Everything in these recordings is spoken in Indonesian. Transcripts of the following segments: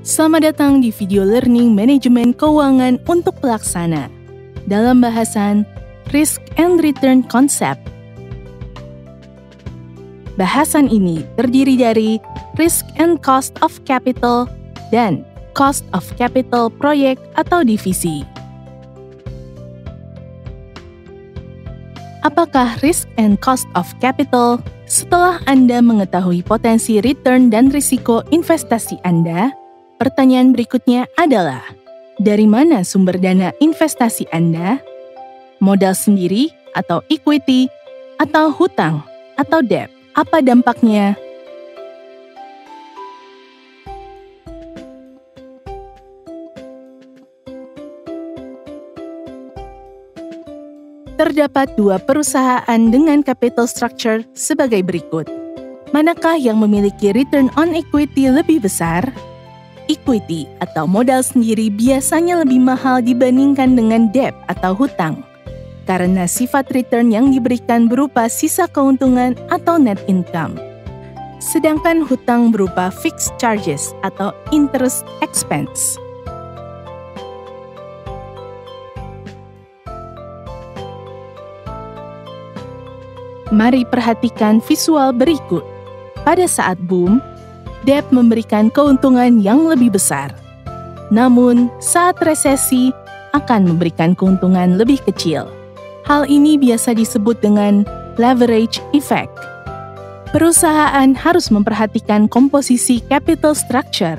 Selamat datang di video learning manajemen keuangan untuk pelaksana dalam bahasan Risk and Return Concept. Bahasan ini terdiri dari Risk and Cost of Capital dan Cost of Capital proyek atau divisi. Apakah risk and cost of capital? Setelah Anda mengetahui potensi return dan risiko investasi Anda, pertanyaan berikutnya adalah, dari mana sumber dana investasi Anda? Modal sendiri atau equity atau hutang atau debt? Apa dampaknya? Terdapat dua perusahaan dengan capital structure sebagai berikut. Manakah yang memiliki return on equity lebih besar? Equity atau modal sendiri biasanya lebih mahal dibandingkan dengan debt atau hutang, karena sifat return yang diberikan berupa sisa keuntungan atau net income. Sedangkan hutang berupa fixed charges atau interest expense. Mari perhatikan visual berikut. Pada saat boom, debt memberikan keuntungan yang lebih besar. Namun, saat resesi akan memberikan keuntungan lebih kecil. Hal ini biasa disebut dengan leverage effect. Perusahaan harus memperhatikan komposisi capital structure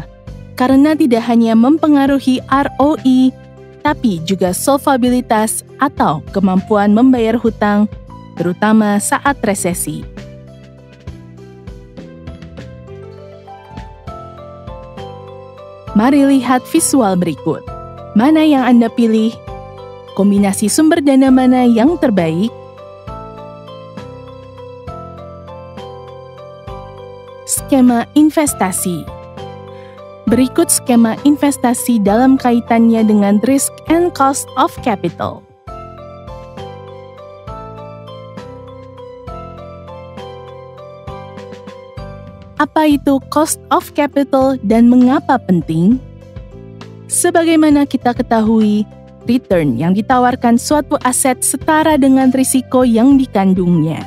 karena tidak hanya mempengaruhi ROE, tapi juga solvabilitas atau kemampuan membayar hutang, terutama saat resesi. Mari lihat visual berikut. Mana yang Anda pilih? Kombinasi sumber dana mana yang terbaik? Skema investasi. Berikut skema investasi dalam kaitannya dengan risk and cost of capital. Apa itu cost of capital dan mengapa penting? Sebagaimana kita ketahui, return yang ditawarkan suatu aset setara dengan risiko yang dikandungnya.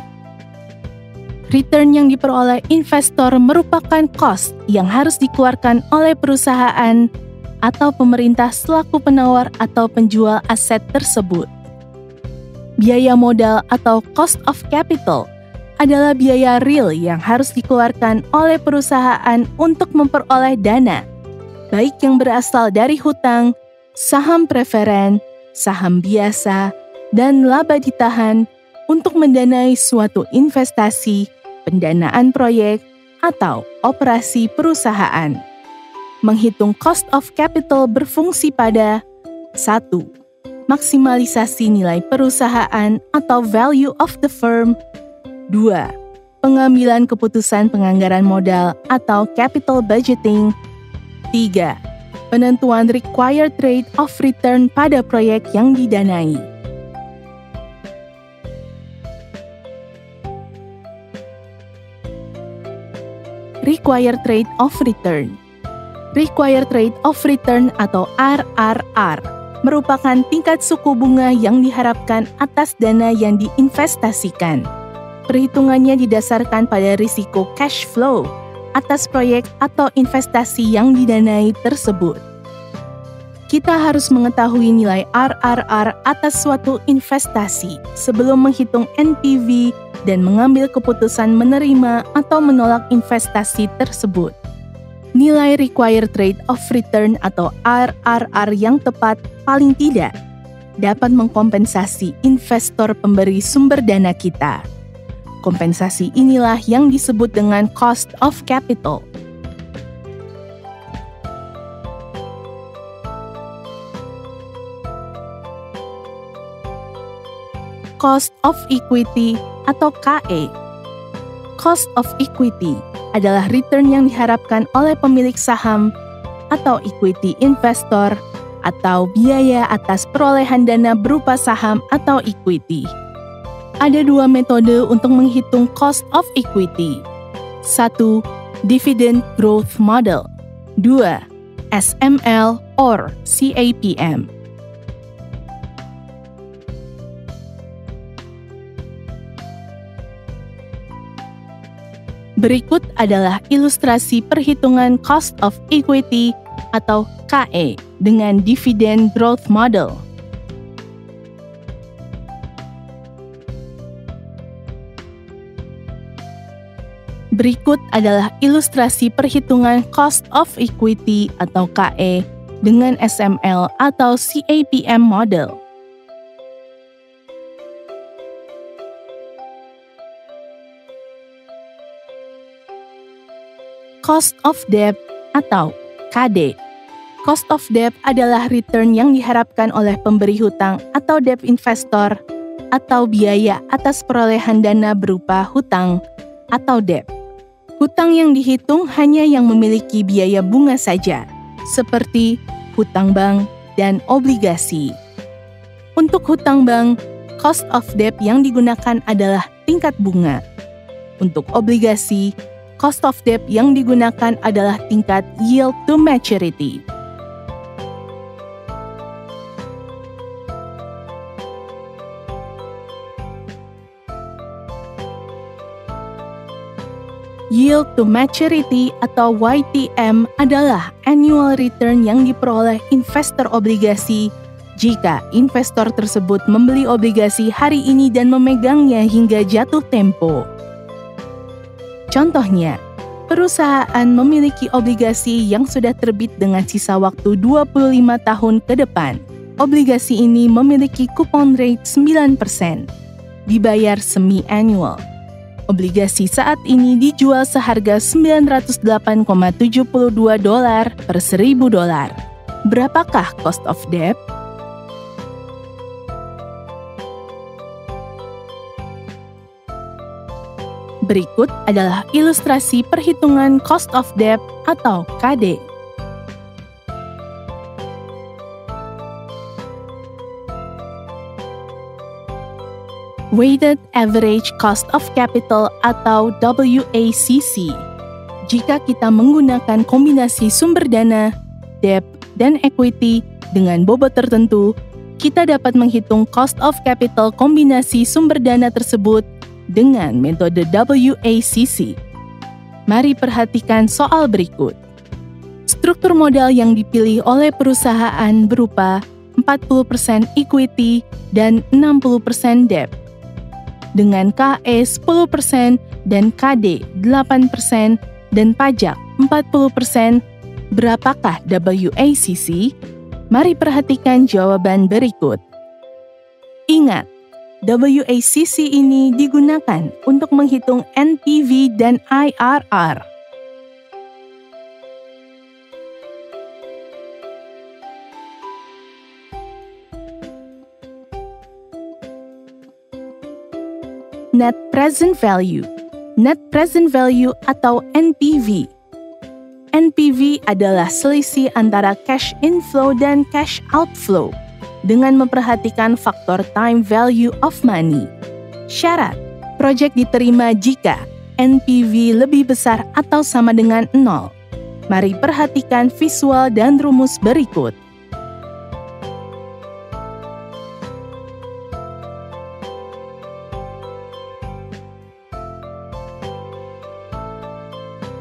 Return yang diperoleh investor merupakan cost yang harus dikeluarkan oleh perusahaan atau pemerintah selaku penawar atau penjual aset tersebut. Biaya modal atau cost of capital adalah biaya real yang harus dikeluarkan oleh perusahaan untuk memperoleh dana, baik yang berasal dari hutang, saham preferen, saham biasa, dan laba ditahan untuk mendanai suatu investasi, pendanaan proyek, atau operasi perusahaan. Menghitung cost of capital berfungsi pada 1. Maksimalisasi nilai perusahaan atau value of the firm. 2. Pengambilan keputusan penganggaran modal atau capital budgeting. 3. Penentuan required rate of return pada proyek yang didanai. Required rate of return. Required rate of return atau RRR merupakan tingkat suku bunga yang diharapkan atas dana yang diinvestasikan. Perhitungannya didasarkan pada risiko cash flow atas proyek atau investasi yang didanai tersebut. Kita harus mengetahui nilai RRR atas suatu investasi sebelum menghitung NPV dan mengambil keputusan menerima atau menolak investasi tersebut. Nilai required rate of return atau RRR yang tepat paling tidak dapat mengkompensasi investor pemberi sumber dana kita. Kompensasi inilah yang disebut dengan cost of capital. Cost of equity atau KE. Cost of equity adalah return yang diharapkan oleh pemilik saham atau equity investor atau biaya atas perolehan dana berupa saham atau equity. Ada dua metode untuk menghitung cost of equity. 1. Dividend growth model. 2. SML, or CAPM. Berikut adalah ilustrasi perhitungan cost of equity atau KE dengan dividend growth model. Berikut adalah ilustrasi perhitungan cost of equity atau KE dengan SML atau CAPM model. Cost of debt atau KD. Cost of debt adalah return yang diharapkan oleh pemberi hutang atau debt investor atau biaya atas perolehan dana berupa hutang atau debt. Hutang yang dihitung hanya yang memiliki biaya bunga saja, seperti hutang bank dan obligasi. Untuk hutang bank, cost of debt yang digunakan adalah tingkat bunga. Untuk obligasi, cost of debt yang digunakan adalah tingkat yield to maturity. Yield to maturity atau YTM adalah annual return yang diperoleh investor obligasi jika investor tersebut membeli obligasi hari ini dan memegangnya hingga jatuh tempo. Contohnya, perusahaan memiliki obligasi yang sudah terbit dengan sisa waktu 25 tahun ke depan. Obligasi ini memiliki kupon rate 9%, dibayar semi-annual. Obligasi saat ini dijual seharga $908,72 per $1.000. Berapakah cost of debt? Berikut adalah ilustrasi perhitungan cost of debt atau KD. Weighted Average Cost of Capital atau WACC. Jika kita menggunakan kombinasi sumber dana, debt, dan equity dengan bobot tertentu, kita dapat menghitung cost of capital kombinasi sumber dana tersebut dengan metode WACC. Mari perhatikan soal berikut. Struktur modal yang dipilih oleh perusahaan berupa 40% equity dan 60% debt. Dengan KE 10% dan KD 8% dan pajak 40%, berapakah WACC? Mari perhatikan jawaban berikut. Ingat, WACC ini digunakan untuk menghitung NPV dan IRR. Net Present Value. Net Present Value atau NPV. NPV adalah selisih antara cash inflow dan cash outflow dengan memperhatikan faktor time value of money. Syarat, proyek diterima jika NPV lebih besar atau sama dengan 0. Mari perhatikan visual dan rumus berikut.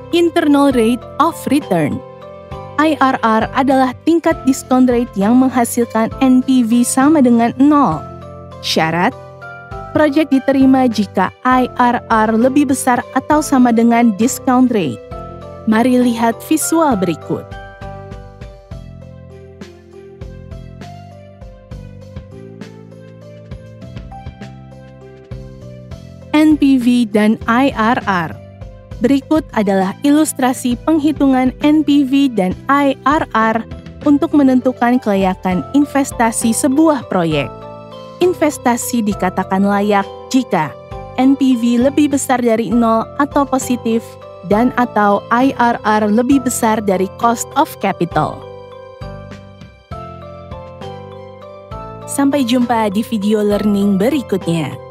Internal Rate of Return. IRR adalah tingkat diskon rate yang menghasilkan NPV sama dengan 0. Syarat, proyek diterima jika IRR lebih besar atau sama dengan discount rate. Mari lihat visual berikut. NPV dan IRR. Berikut adalah ilustrasi penghitungan NPV dan IRR untuk menentukan kelayakan investasi sebuah proyek. Investasi dikatakan layak jika NPV lebih besar dari 0 atau positif dan atau IRR lebih besar dari cost of capital. Sampai jumpa di video learning berikutnya.